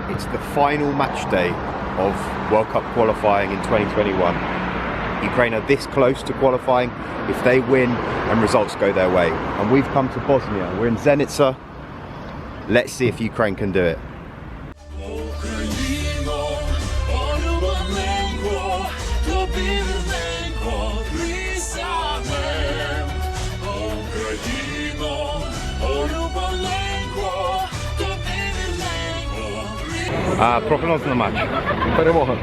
It's the final match day of World Cup qualifying in 2021. Ukraine are this close to qualifying if they win and results go their way. And we've come to Bosnia. We're in Zenica. Let's see if Ukraine can do it. Prognoz na mecz. Перемога.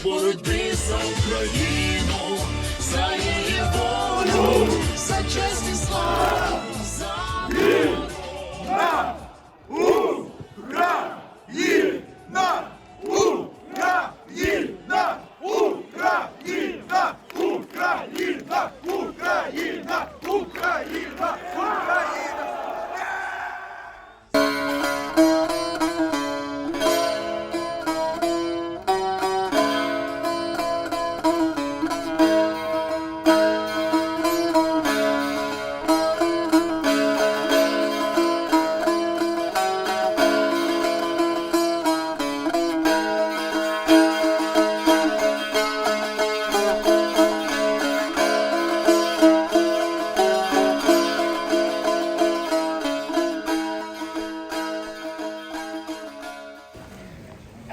Боротьби за Україну, за її волю, за честь і славу, за Україна, Україна, Україна, Україна, Україна, Україна, Україна, Україна.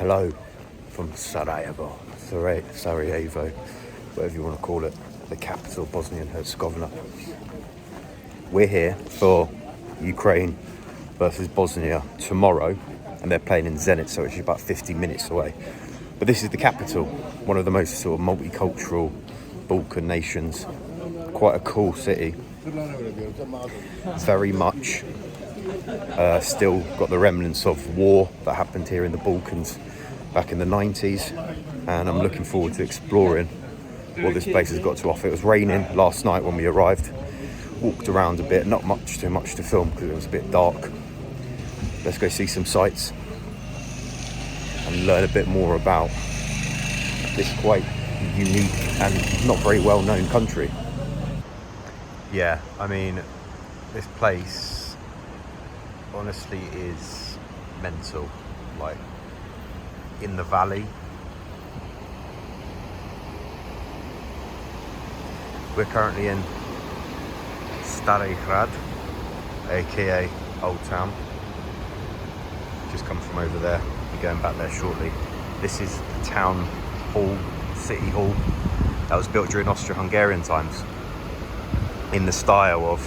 Hello from Sarajevo, Sarajevo, whatever you want to call it, the capital of Bosnia and Herzegovina. We're here for Ukraine versus Bosnia tomorrow, and they're playing in Zenica, so it's about 50 minutes away. But this is the capital, one of the most sort of multicultural Balkan nations. Quite a cool city. Very much still got the remnants of war that happened here in the Balkans back in the 90s, and I'm looking forward to exploring what this place has got to offer. It was raining last night when we arrived. Walked around a bit, not too much to film because it was a bit dark. Let's go see some sights and learn a bit more about this quite unique and not very well known country. Yeah, I mean, this place honestly is mental. Like, in the valley, we're currently in Stary Grad, aka Old Town. Just come from over there, we're going back there shortly. This is the town hall, city hall, that was built during Austro-Hungarian times in the style of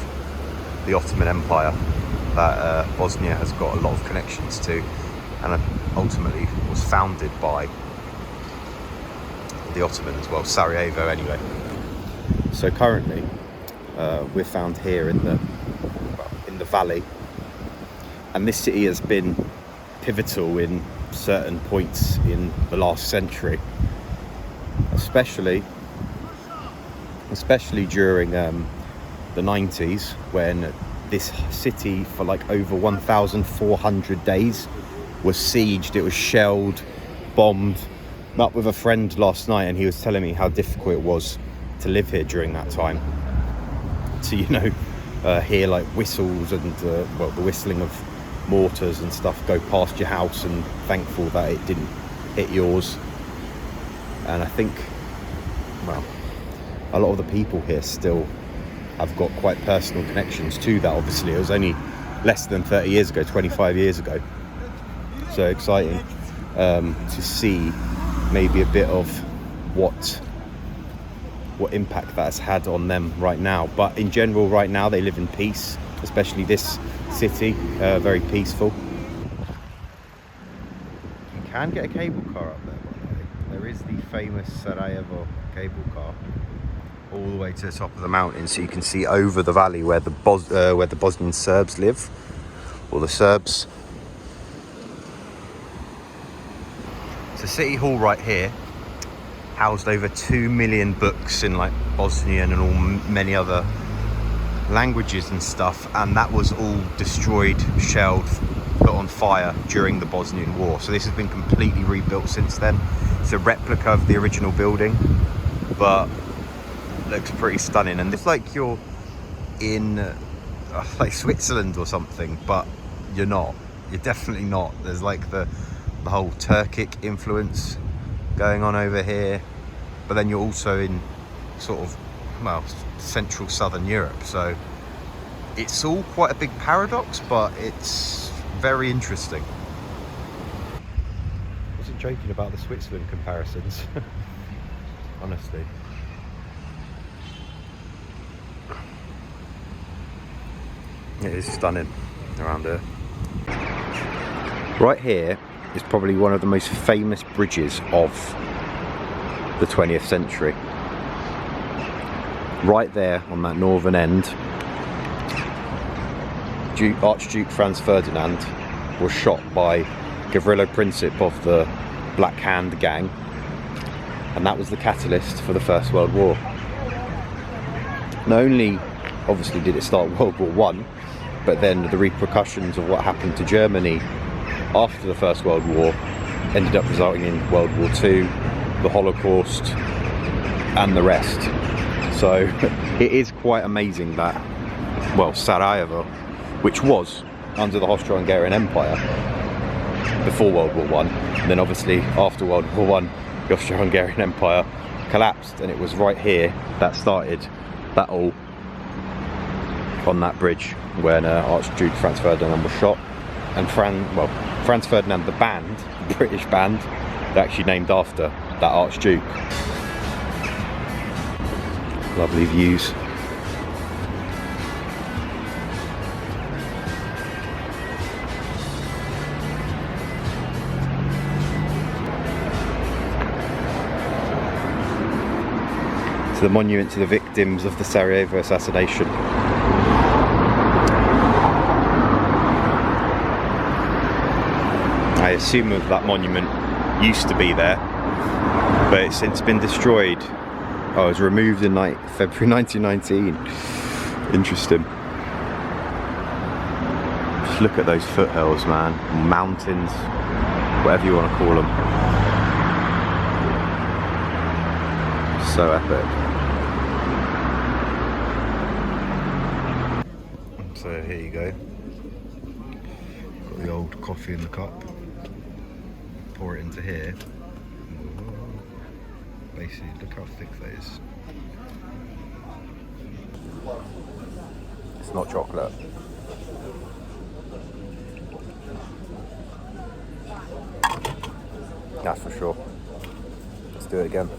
the Ottoman Empire that Bosnia has got a lot of connections to, and ultimately was founded by the Ottoman as well, Sarajevo anyway. So currently we're found here in the valley, and this city has been pivotal in certain points in the last century, especially during the 90s, when this city for like over 1,400 days was sieged. It was shelled, bombed. Met up with a friend last night, and he was telling me how difficult it was to live here during that time. To, you know, hear like whistles and the whistling of mortars and stuff go past your house, and thankful that it didn't hit yours. And I think, well, a lot of the people here still have got quite personal connections to that. Obviously, it was only less than 30 years ago, 25 years ago. So exciting to see maybe a bit of what impact that has had on them right now. But in general, right now they live in peace, especially this city, very peaceful. You can get a cable car up there, by the way. There is the famous Sarajevo cable car, all the way to the top of the mountain, so you can see over the valley where the Bosnian Serbs live, or the Serbs. So City Hall right here housed over 2 million books in like Bosnian and many other languages and stuff, and that was all destroyed, shelled, put on fire during the Bosnian War. So this has been completely rebuilt since then. It's a replica of the original building, but looks pretty stunning, and it's like you're in like Switzerland or something, but you're not. You're definitely not. There's like the whole Turkic influence going on over here, but then you're also in sort of, well, central southern Europe, so it's all quite a big paradox, but it's very interesting. I wasn't joking about the Switzerland comparisons. Honestly. It is stunning around here. Right here is probably one of the most famous bridges of the 20th century. Right there on that northern end, Archduke Franz Ferdinand was shot by Gavrilo Princip of the Black Hand gang, and that was the catalyst for the First World War. Not only obviously did it start World War One, but then the repercussions of what happened to Germany after the First World War ended up resulting in World War Two, the Holocaust, and the rest. So it is quite amazing that, well, Sarajevo, which was under the Austro-Hungarian Empire before World War One, and then obviously after World War One, the Austro-Hungarian Empire collapsed, and it was right here that started that all on that bridge when Archduke Franz Ferdinand was shot. And Franz Ferdinand, the band, the British band, they're actually named after that Archduke. Lovely views. The monument to the victims of the Sarajevo assassination. I assume that monument used to be there, but it's since been destroyed. Oh, it was removed in like February 1919. Interesting. Just look at those foothills, man. Mountains, whatever you want to call them. So epic. So here you go. Got the old coffee in the cup. Pour it into here. Basically, look how thick that is. It's not chocolate. That's for sure. Let's do it again.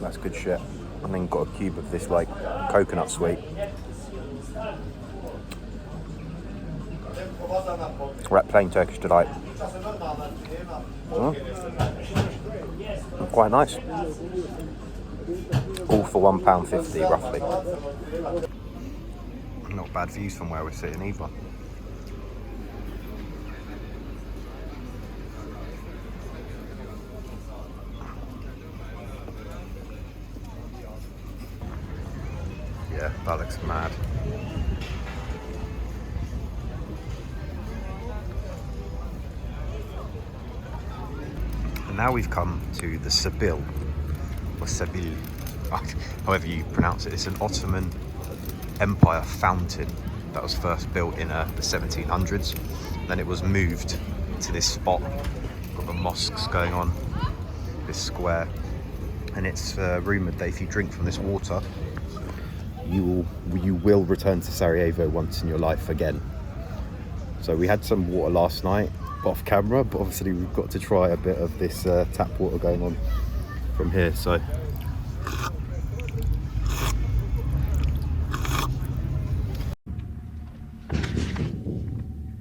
That's good shit. And then got a cube of this like coconut sweet. Right, plain Turkish delight. Quite nice. All for £1.50 roughly. Not bad views from where we're sitting either. Yeah, that looks mad. And now we've come to the Sebil, or Sebil, however you pronounce it. It's an Ottoman Empire fountain that was first built in the 1700s. Then it was moved to this spot. Got the mosques going on, this square, and it's rumoured that if you drink from this water, you will return to Sarajevo once in your life again. So we had some water last night off camera, but obviously we've got to try a bit of this tap water going on from here. So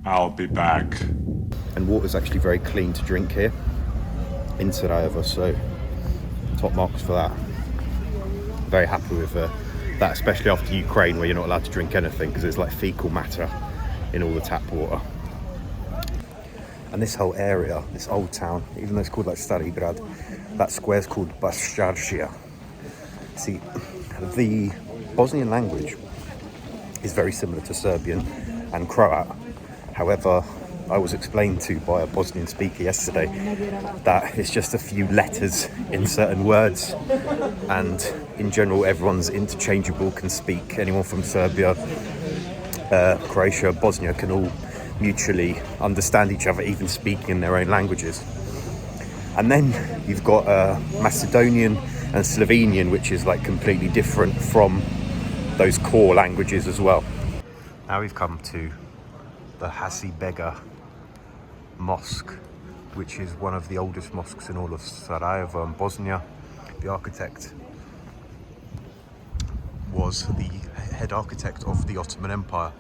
I'll be back. And water's actually very clean to drink here in Sarajevo, so top marks for that. Very happy with that, especially after Ukraine, where you're not allowed to drink anything because it's like fecal matter in all the tap water. And this whole area, this old town, even though it's called like Stari Grad, that square's called Bosnia. See, the Bosnian language is very similar to Serbian and Croat. However, I was explained to by a Bosnian speaker yesterday that it's just a few letters in certain words, and in general everyone's interchangeable, can speak. Anyone from Serbia, Croatia, Bosnia can all mutually understand each other, even speaking in their own languages. And then you've got Macedonian and Slovenian, which is like completely different from those core languages as well. Now we've come to the Hasi Bega Mosque, which is one of the oldest mosques in all of Sarajevo and Bosnia. The architect was the head architect of the Ottoman Empire.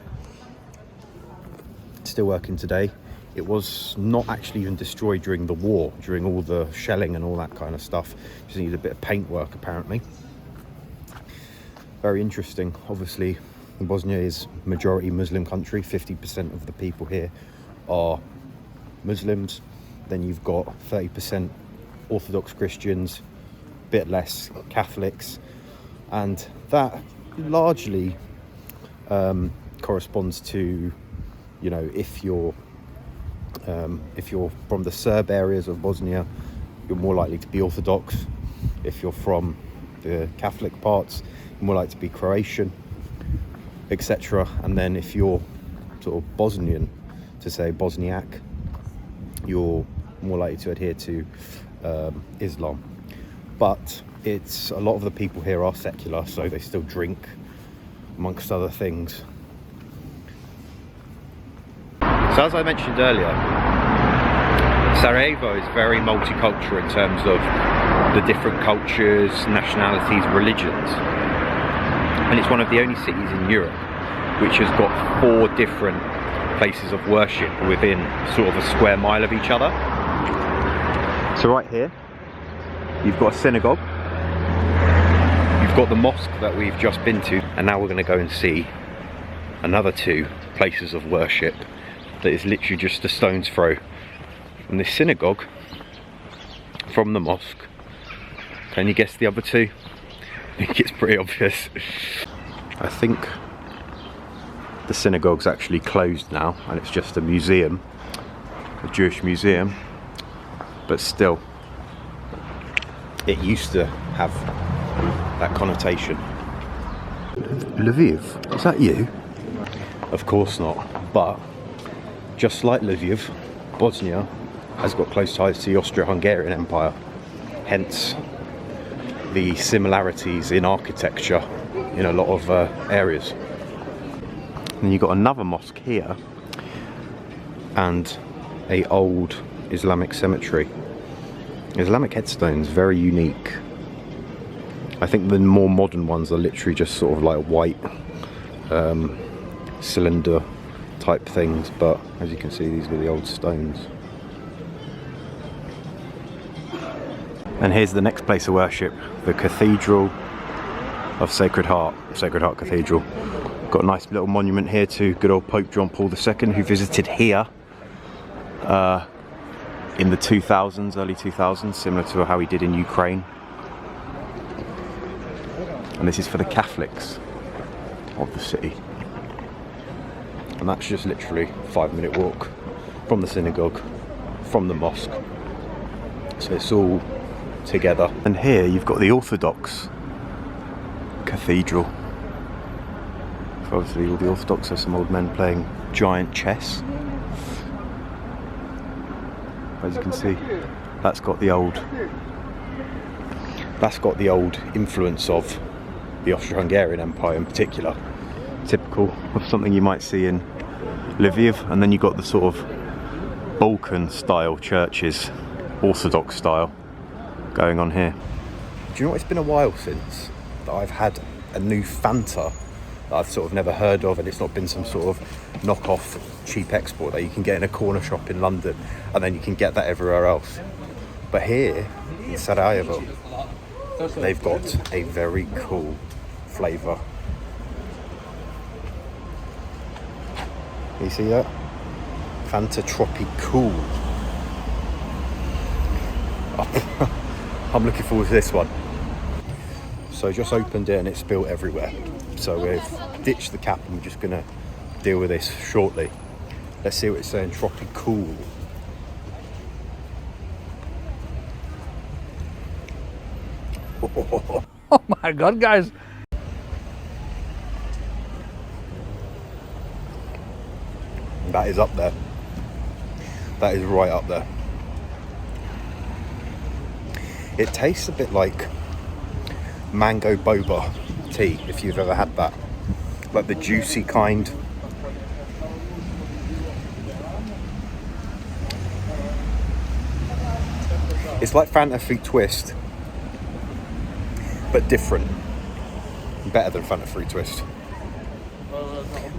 Still working today. It was not actually even destroyed during the war, during all the shelling and all that kind of stuff. Just needed a bit of paint work apparently. Very interesting. Obviously, Bosnia is a majority Muslim country. 50% of the people here are Muslims. Then you've got 30% Orthodox Christians, a bit less Catholics, and that largely corresponds to, you know, if you're from the Serb areas of Bosnia, you're more likely to be Orthodox. If you're from the Catholic parts, you're more likely to be Croatian, etc. And then if you're sort of Bosnian, to say Bosniak, you're more likely to adhere to Islam. But it's a lot of the people here are secular, so they still drink, amongst other things. So as I mentioned earlier, Sarajevo is very multicultural in terms of the different cultures, nationalities, religions. And it's one of the only cities in Europe which has got 4 different places of worship within sort of a square mile of each other. So right here, you've got a synagogue, you've got the mosque that we've just been to, and now we're going to go and see another 2 places of worship that is literally just a stone's throw from this synagogue, from the mosque. Can you guess the other 2? I think it's pretty obvious. I think the synagogue's actually closed now and it's just a museum, a Jewish museum, but still, it used to have that connotation. Lviv, is that you? Of course not, but just like Lviv, Bosnia has got close ties to the Austro-Hungarian Empire, hence the similarities in architecture in a lot of areas. And you've got another mosque here and a old Islamic cemetery. Islamic headstones, very unique. I think the more modern ones are literally just sort of like white cylinder type things, but as you can see, these were the old stones. And here's the next place of worship, the Cathedral of Sacred Heart Cathedral. Got a nice little monument here to good old Pope John Paul II, who visited here in the 2000s, early 2000s, similar to how he did in Ukraine. And this is for the Catholics of the city. And that's just literally a 5-minute walk from the synagogue, from the mosque. So it's all together. And here you've got the Orthodox Cathedral. So obviously all the Orthodox are some old men playing giant chess. As you can see, that's got the old influence of the Austro-Hungarian Empire in particular. Typical of something you might see in Lviv. And then you've got the sort of Balkan style churches, Orthodox style, going on here. Do you know what, it's been a while since that I've had a new Fanta that I've sort of never heard of, and it's not been some sort of knockoff cheap export that you can get in a corner shop in London and then you can get that everywhere else. But here in Sarajevo, they've got a very cool flavour. You see that? Fanta Tropicool. I'm looking forward to this one. So just opened it and it's spilled everywhere. So we've ditched the cap and we're just gonna deal with this shortly. Let's see what it's saying. Tropical. Oh my God, guys. That is up there. That is right up there. It tastes a bit like mango boba tea, if you've ever had that. Like the juicy kind. It's like Fanta Fruit Twist, but different. Better than Fanta Fruit Twist.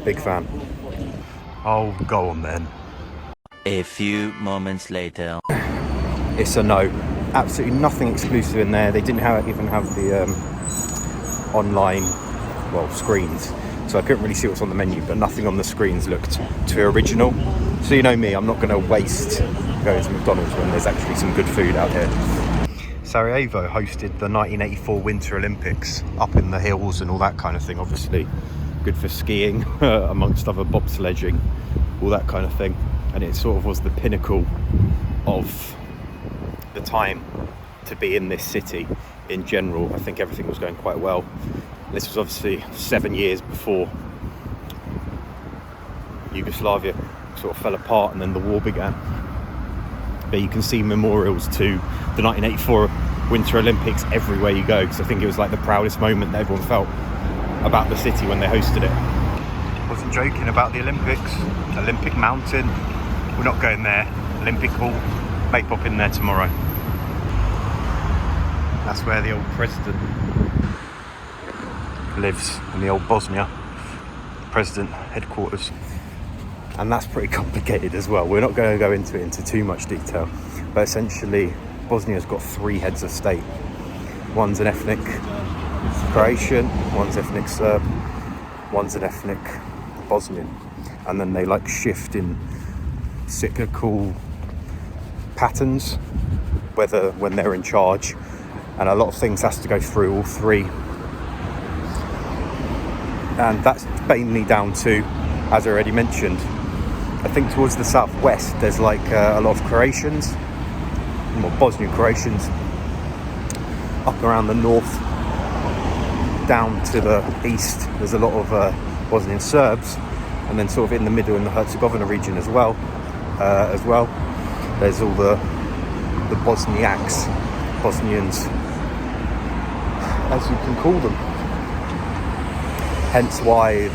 Big fan. Oh, go on then. A few moments later. It's a no. Absolutely nothing exclusive in there. They didn't even have the online, screens. So I couldn't really see what's on the menu, but nothing on the screens looked too original. So you know me, I'm not going to waste going to McDonald's when there's actually some good food out here. Sarajevo hosted the 1984 Winter Olympics up in the hills and all that kind of thing. Obviously good for skiing, amongst other bobsledging, all that kind of thing. And it sort of was the pinnacle of the time to be in this city in general. I think everything was going quite well. This was obviously 7 years before Yugoslavia sort of fell apart and then the war began. But you can see memorials to the 1984 Winter Olympics everywhere you go, because I think it was like the proudest moment that everyone felt about the city when they hosted it. Wasn't joking about the Olympics. Olympic Mountain, we're not going there. Olympic Hall, may pop in there tomorrow. That's where the old president lives, in the old Bosnia president headquarters. And that's pretty complicated as well. We're not going to go into too much detail, but essentially Bosnia's got 3 heads of state. One's an ethnic Croatian, one's ethnic Serb, one's an ethnic Bosnian, and then they like shift in cyclical patterns when they're in charge, and a lot of things has to go through all 3, and that's mainly down to, as I already mentioned, I think towards the southwest there's like a lot of Croatians, Bosnian Croatians, up around the north down to the east there's a lot of Bosnian Serbs, and then sort of in the middle in the Herzegovina region as well there's all the Bosniaks, Bosnians as you can call them, hence why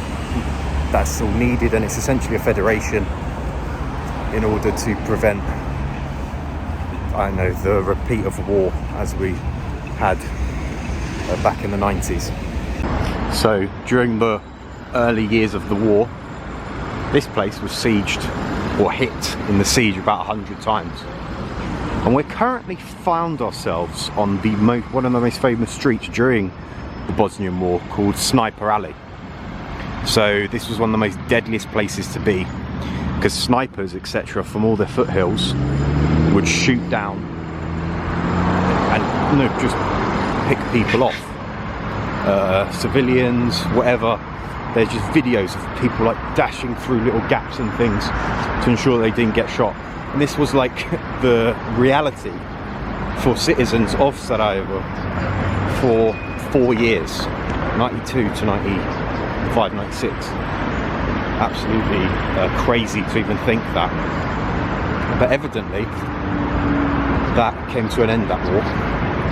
that's all needed, and it's essentially a federation in order to prevent, the repeat of war as we had back in the 90s. So during the early years of the war, this place was sieged or hit in the siege about 100 times. And we're currently found ourselves on one of the most famous streets during the Bosnian War, called Sniper Alley. So this was one of the most deadliest places to be, because snipers, etc., from all their foothills would shoot down and just pick people off, civilians, whatever. There's just videos of people like dashing through little gaps and things to ensure they didn't get shot. And this was like the reality for citizens of Sarajevo for 4 years, 92 to 95, 96. Absolutely crazy to even think that. But evidently that came to an end, that war.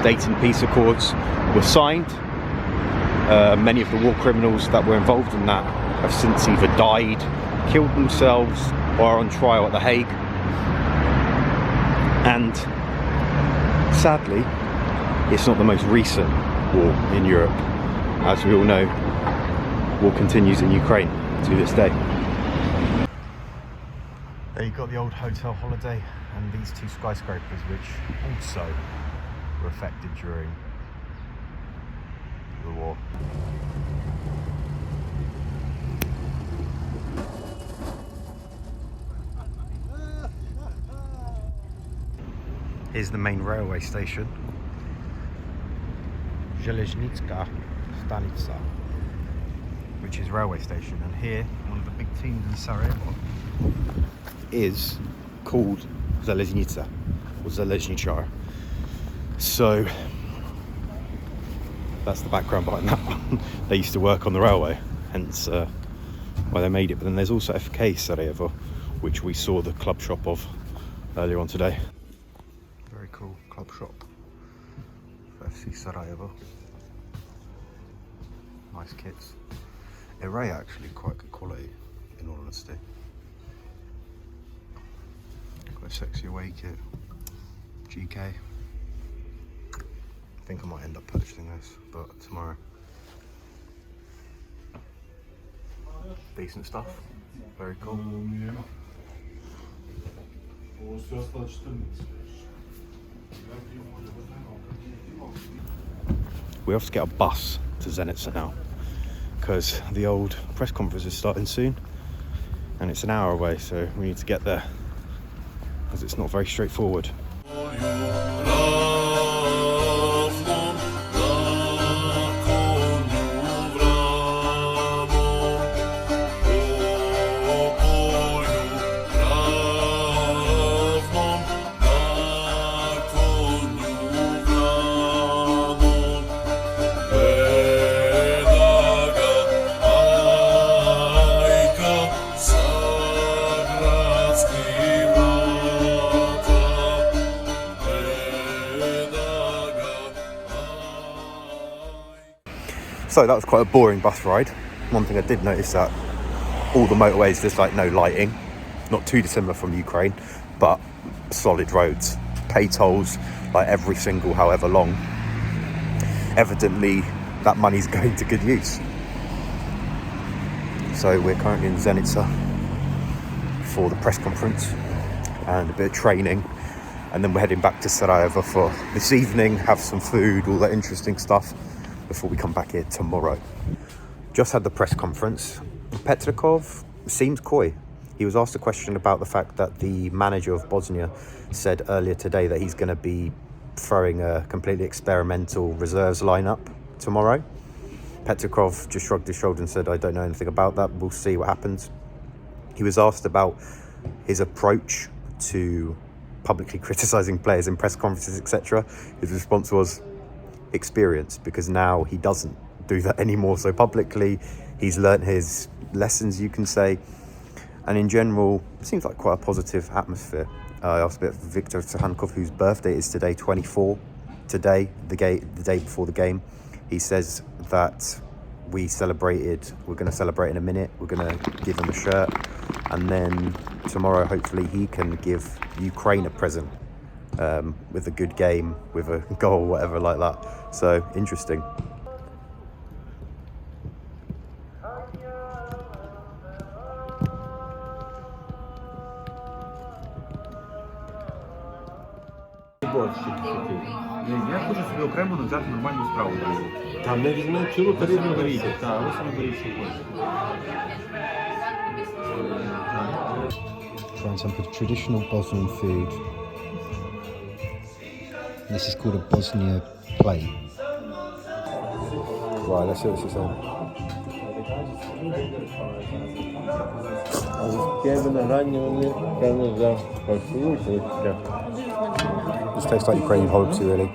Dayton peace accords were signed. Many of the war criminals that were involved in that have since either died, killed themselves, or are on trial at The Hague. And sadly, it's not the most recent war in Europe. As we all know, war continues in Ukraine to this day. There you've got the old Hotel Holiday and these 2 skyscrapers, which also were affected during the war. Here's the main railway station. Železnica Stanica, which is railway station, and here one of the big teams in Sarajevo is called Železnica or Železničar. So that's the background behind that one. They used to work on the railway, hence why they made it. But then there's also FK Sarajevo, which we saw the club shop of earlier on today. Very cool club shop for FC Sarajevo. Nice kits. Array actually quite good quality, in all honesty. Quite a sexy away kit. GK. I think I might end up purchasing this, but tomorrow. Decent stuff. Very cool. We have to get a bus to Zenica now, because the old press conference is starting soon and it's an hour away, so we need to get there because it's not very straightforward. So that was quite a boring bus ride. One thing I did notice that all the motorways, there's like no lighting, not too dissimilar from Ukraine, but solid roads, pay tolls like every single however long. Evidently that money's going to good use. So we're currently in Zenica for the press conference and a bit of training, and then we're heading back to Sarajevo for this evening, have some food, all that interesting stuff, before we come back here tomorrow. Just had the press conference. Petrakov seems coy. He was asked a question about the fact that the manager of Bosnia said earlier today that he's going to be throwing a completely experimental reserves lineup tomorrow. Petrakov just shrugged his shoulder and said, I don't know anything about that, we'll see what happens. He was asked about his approach to publicly criticising players in press conferences, etc. His response was experience, because now he doesn't do that anymore so publicly. He's learnt his lessons, you can say, and in general it seems like quite a positive atmosphere. I asked a bit of Viktor Tsahankov, whose birthday is today, 24 today, the day before the game. He says that we're going to celebrate in a minute, we're going to give him a shirt, and then tomorrow hopefully he can give Ukraine a present with a good game, with a goal, whatever like that. So interesting. Я хочу собі окремо взяти нормальну справу. Там не візьме цілу тарифну горіти. Так, ось саме горіти. Trying some traditional Bosnian food. This is called a Bosnia plate. Right, let's see what she's saying. This tastes like Ukrainian holubtsi, really.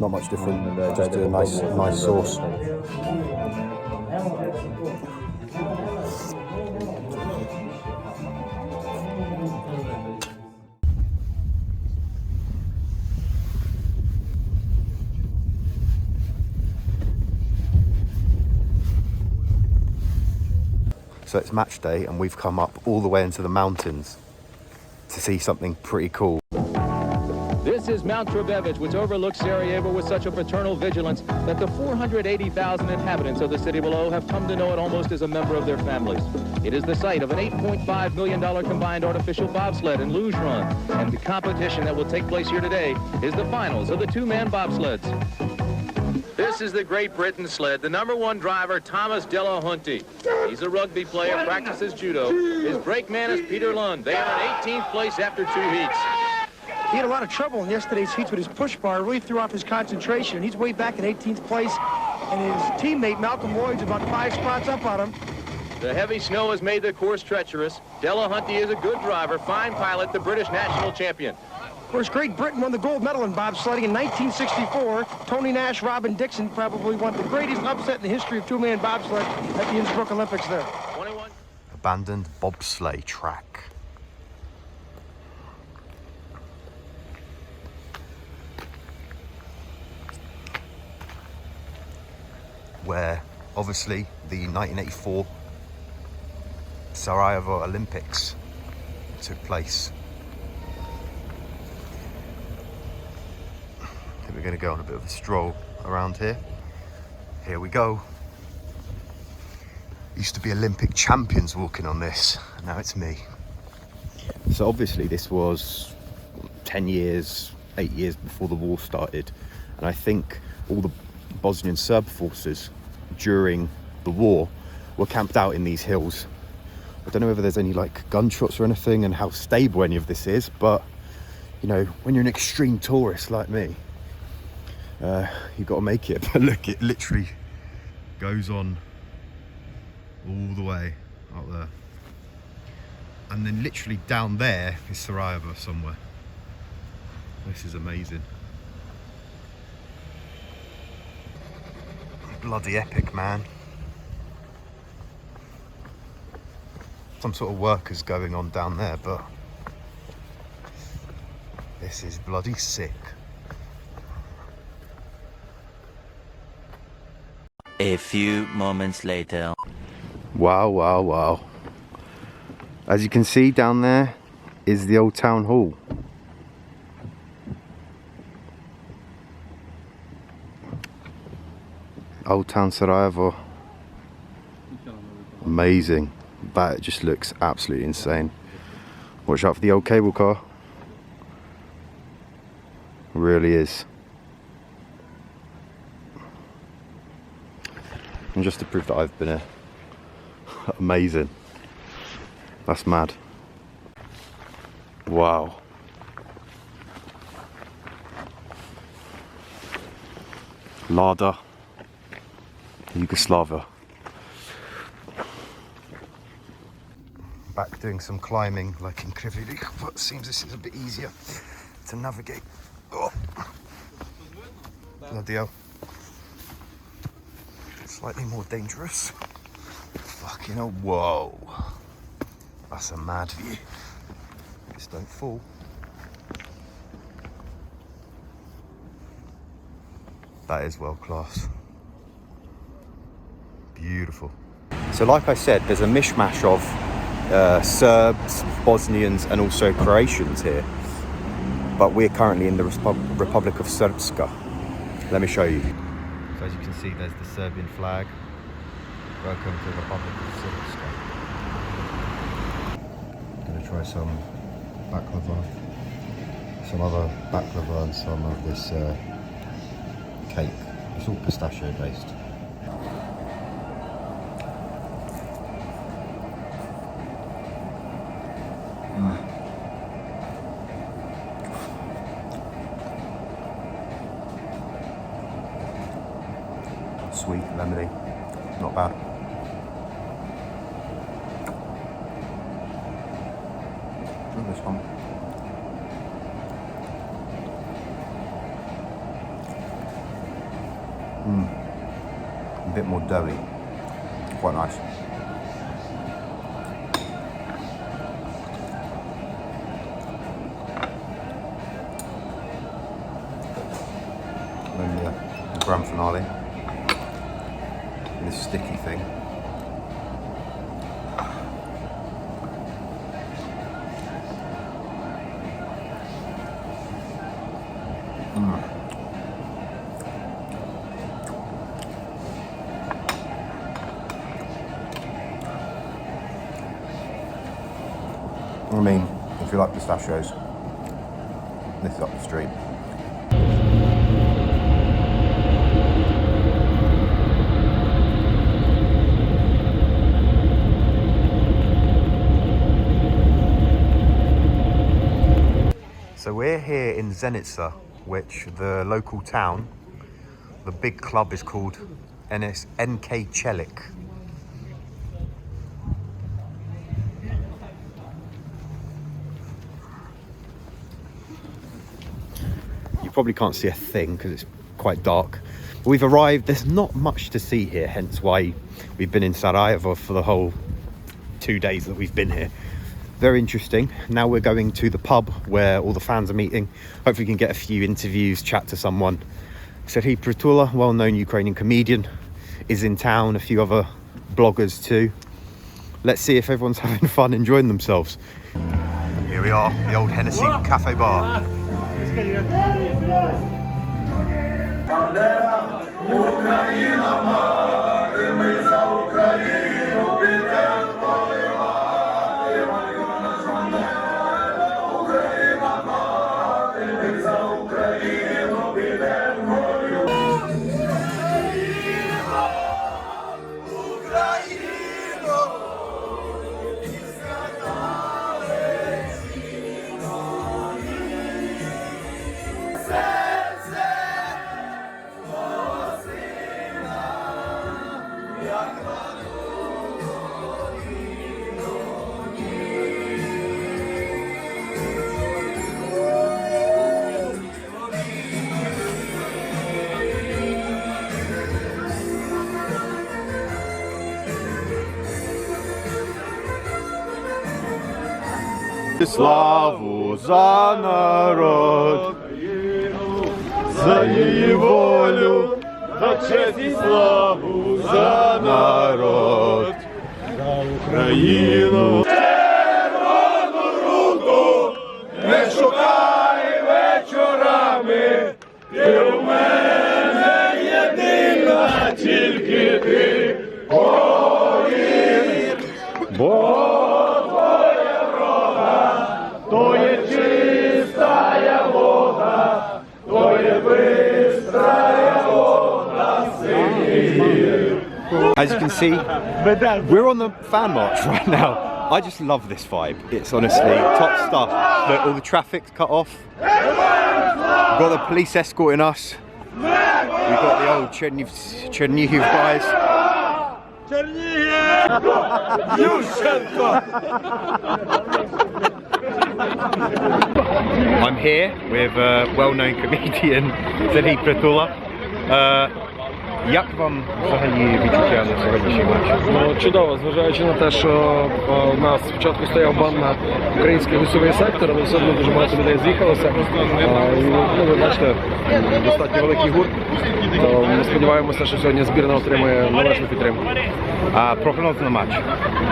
Not much different, just a nice sauce. So it's match day and we've come up all the way into the mountains to see something pretty cool. This is Mount Trebevich, which overlooks Sarajevo with such a paternal vigilance that the 480,000 inhabitants of the city below have come to know it almost as a member of their families. It is the site of an $8.5 million combined artificial bobsled and luge run, and the competition that will take place here today is the finals of the two-man bobsleds. This is the Great Britain sled. The #1 driver, Thomas Delahunty. He's a rugby player, practices judo. His brakeman is Peter Lund. They are in 18th place after 2 heats. He had a lot of trouble in yesterday's heats with his push bar. It really threw off his concentration. He's way back in 18th place, and his teammate Malcolm Lloyd's about 5 spots up on him. The heavy snow has made the course treacherous. Delahunty is a good driver, fine pilot, the British national champion. Of course, Great Britain won the gold medal in bobsledding in 1964. Tony Nash, Robin Dixon probably won the greatest upset in the history of two-man bobsled at the Innsbruck Olympics there. 21. Abandoned bobsleigh track. Where obviously the 1984 Sarajevo Olympics took place. I think we're going to go on a bit of a stroll around here. Here we go. Used to be Olympic champions walking on this, and now it's me. So obviously this was 10 years, 8 years before the war started, and I think all the Bosnian Serb forces during the war were camped out in these hills. I don't know whether there's any like gunshots or anything and how stable any of this is, but you know, when you're an extreme tourist like me, you've got to make it. But look, it literally goes on all the way up there, and then literally down there is Sarajevo somewhere. This is amazing. Bloody epic, man. Some sort of work is going on down there, but this is bloody sick. A few moments later. Wow, wow, wow. As you can see, down there is the old town hall. Old town Sarajevo. Amazing. That just looks absolutely insane. Watch out for the old cable car. It really is. And just to prove that I've been here. Amazing. That's mad. Wow. Lada, Yugoslavia. Back doing some climbing like in Krivili, but it seems this is a bit easier to navigate. Oh. Bloody hell. Slightly more dangerous. Fucking hell, whoa. That's a mad view. Just don't fall. That is world class. Beautiful. So like I said, there's a mishmash of Serbs, Bosnians and also Croatians here. But we're currently in the Republic of Srpska. Let me show you. So as you can see, there's the Serbian flag. Welcome to the Republic of Srpska. Gonna try some baklava, some other baklava and some of this cake. It's all pistachio based. Sweet, lemony, not bad. Try this one. A bit more doughy, quite nice. And then the grand finale. This sticky thing. I mean, if you like pistachios, this is up the street. So we're We're here in Zenica, which the local town, the big club is called NK Chelik. You probably can't see a thing because it's quite dark. But we've arrived, there's not much to see here, hence why we've been in Sarajevo for the whole 2 days that we've been here. Very interesting. Now we're going to the pub where all the fans are meeting. Hopefully we can get a few interviews, chat to someone. Serhiy Prytula, well-known Ukrainian comedian, is in town, a few other bloggers too. Let's see if everyone's having fun, enjoying themselves. Here we are, the old Hennesey cafe bar. Славу за народ, за її волю, за честь і славу за народ, за Україну. Червону руку не шукай вечорами, ти у мене єдина, тільки ти, воїн, бо то є чистая вода, то є быстрая вода, синів. As you can see, we're on the fan march right now. I just love this vibe. It's honestly top stuff. Look, all the traffic's cut off. We've got the police escorting us. We've got the old Chernihiv guys. I'm here with a well-known comedian, Serhiy Prytula. Як вам взагалі відчуття на сьогоднішній матч? Ну, чудово, зважаючи на те, що у нас спочатку стояв бан на український гостьовий сектор, але все одно дуже багато людей з'їхалося. Ви бачите, достатньо великий гурт, то ми сподіваємося, що сьогодні збірна отримає належну підтримку. А прогноз на матч?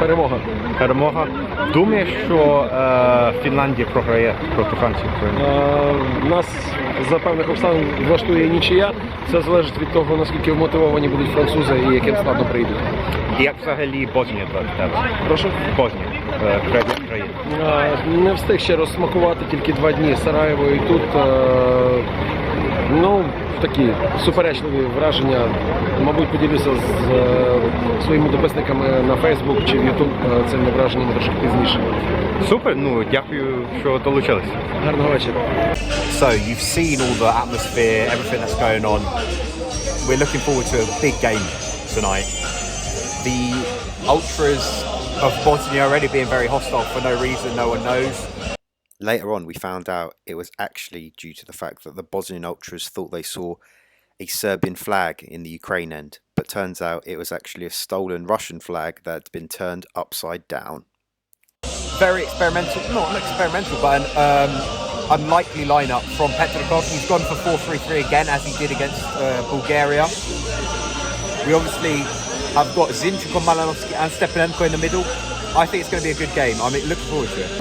Перемога. Перемога. Думаєш, що Фінляндія програє проти Франції? Нас за певних обставин влаштує нічия. Все залежить від того, наскільки вмотивовані будуть французи і яким складно прийдуть. І як взагалі Боснія для тебе? Прошу? Боснія. Країна. Не встиг ще розсмакувати, тільки 2 дні Сараєво і тут. Ну, такі суперечливі враження. Мабуть, поділюся з своїми підписниками на Facebook чи в YouTube цими враженнями трошки пізніше. Супер, ну дякую, що долучилися. Гарного вечора. So, you've seen all the atmosphere, everything that's going on. We're looking forward to a big game tonight. The ultras of Bosnia are already being very hostile for no reason, no one knows. Later on, we found out it was actually due to the fact that the Bosnian ultras thought they saw a Serbian flag in the Ukraine end, but turns out it was actually a stolen Russian flag that had been turned upside down. Very experimental, not experimental, but an unlikely lineup from Petrakov. He's gone for 4-3-3 again, as he did against Bulgaria. We obviously have got Zenica, Malanovsky and Stepanenko in the middle. I think it's going to be a good game. I'm looking forward to it.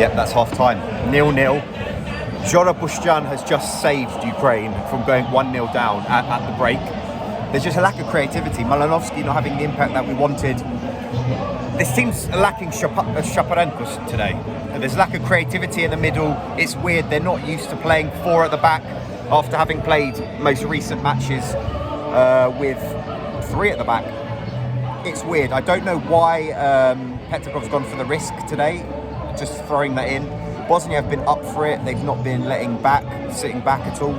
Yep, that's half time. 0-0. Jora Bushjan has just saved Ukraine from going 1-0 down at the break. There's just a lack of creativity. Malinovsky not having the impact that we wanted. This team's lacking Shaparenko today. There's lack of creativity in the middle. It's weird, they're not used to playing 4 at the back after having played most recent matches with 3 at the back. It's weird. I don't know why Petrakov's gone for the risk today, just throwing that in. Bosnia have been up for it. They've not been sitting back at all.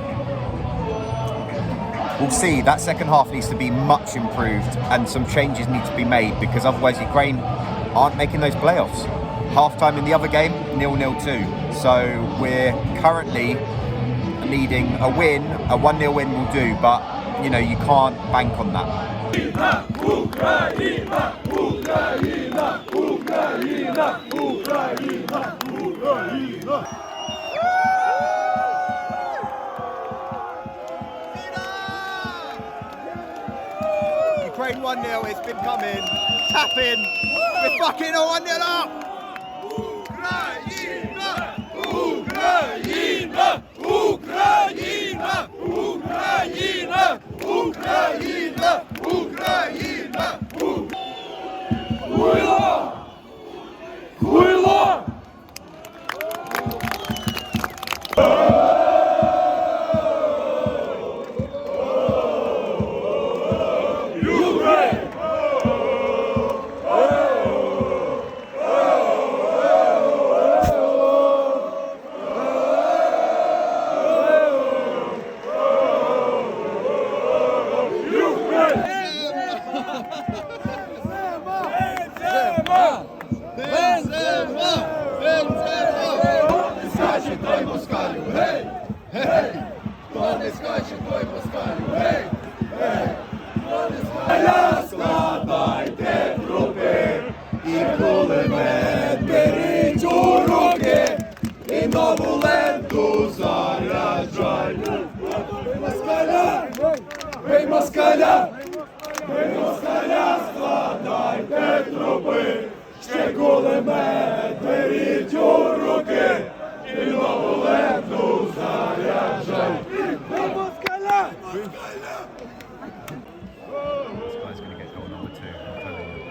We'll see. That second half needs to be much improved and some changes need to be made because otherwise Ukraine aren't making those playoffs. Half-time in the other game, 0-0 too. So we're currently needing a win. A 1-0 win will do, but you know, you can't bank on that. Ukraina, Ukraina, Ukraina, Ukraina, Ukraina, Ukraina. Ukraine 1-0, it's been coming. Tap in. We're fucking 1-0 up. Ukraina, Ukraina, Ukraina, Ukraina, Ukraina, Ukraina. Хуйло! Хуйло! Складайте трупи і кулемет беріть у руки і нову ленту заряджай. Бий москаля! Бий москаля! Бий москаля! Складайте трупи, ще кулемет беріть у руки і нову ленту заряджай. Бий москаля! This guy's going to get goal number 2, I'm telling you.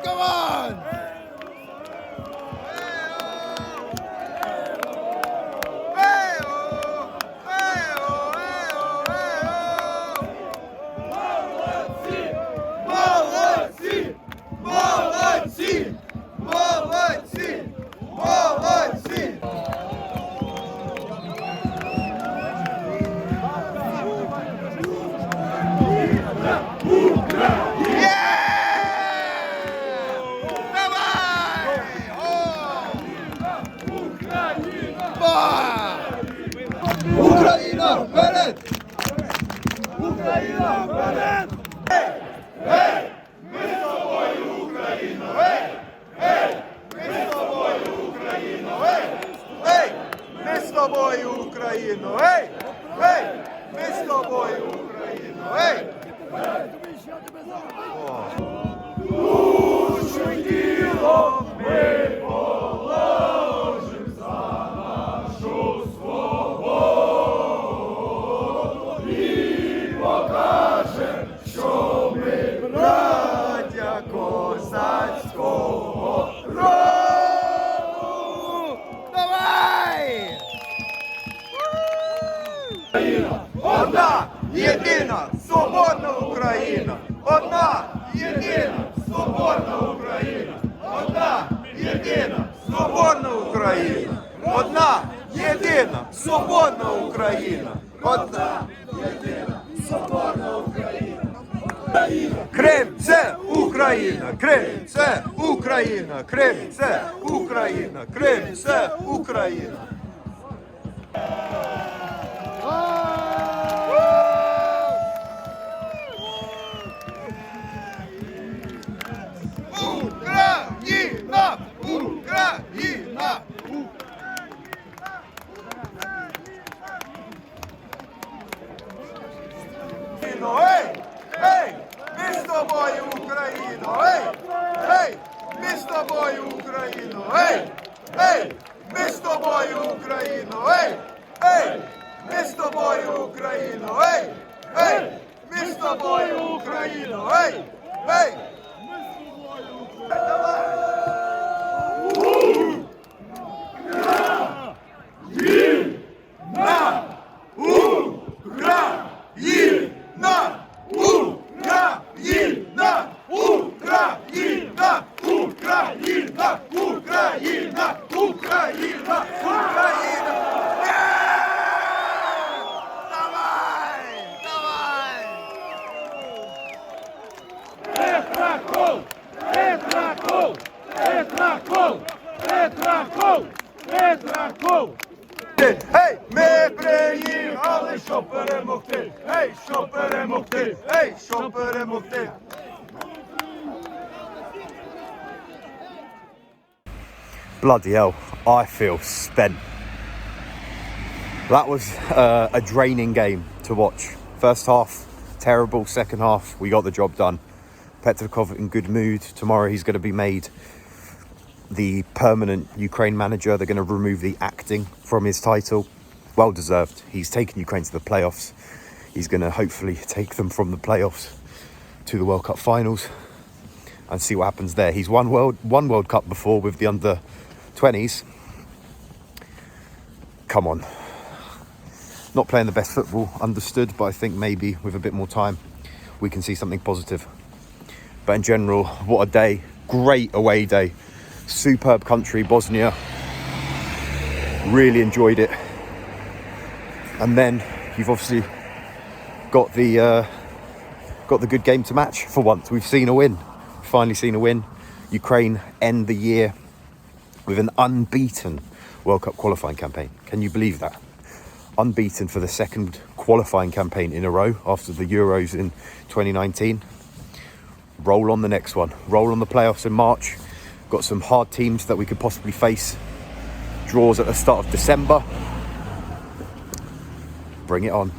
Come on! Україна вперед! Україна вперед! Гей! Ми з тобою, Україно! Гей! Ми з тобою, Україно! Гей! Ми з тобою, Україно! Гей! Ми з тобою, Україно! Душу й тіло ми положим за нашу свободу. Покажем, що ми браття козацького роду. Давай! Одна, єдина, свободна Україна! Одна, єдина, свободна Україна! Одна, єдина, свободна Україна! Одна, єдина, свободна Україна! Одна, єдина, свободна Україна! Крим – це Україна! Крим – це Україна! Крим – це Україна! Крим – це Україна! Petrakov! Petrakov! Petrakov! Гей, ми приїхали, щоб перемогти! Гей, щоб перемогти! Гей, щоб перемогти! Bloody hell, I feel spent. That was a draining game to watch. First half, terrible. Second half, we got the job done. Petrakov in good mood. Tomorrow he's going to be made the permanent Ukraine manager. They're going to remove the acting from his title. Well deserved. He's taken Ukraine to the playoffs. He's going to hopefully take them from the playoffs to the World Cup finals and see what happens there. He's won World Cup before with the under 20s. Come on. Not playing the best football, understood, but I think maybe with a bit more time we can see something positive. But in general, what a day. Great away day. Superb country, Bosnia. Really enjoyed it. And then you've obviously got the good game to match for once. We've seen a win. Finally seen a win. Ukraine end the year with an unbeaten World Cup qualifying campaign. Can you believe that? Unbeaten for the second qualifying campaign in a row after the Euros in 2019. Roll on the next one. Roll on the playoffs in March. Got some hard teams that we could possibly face. Draws at the start of December. Bring it on.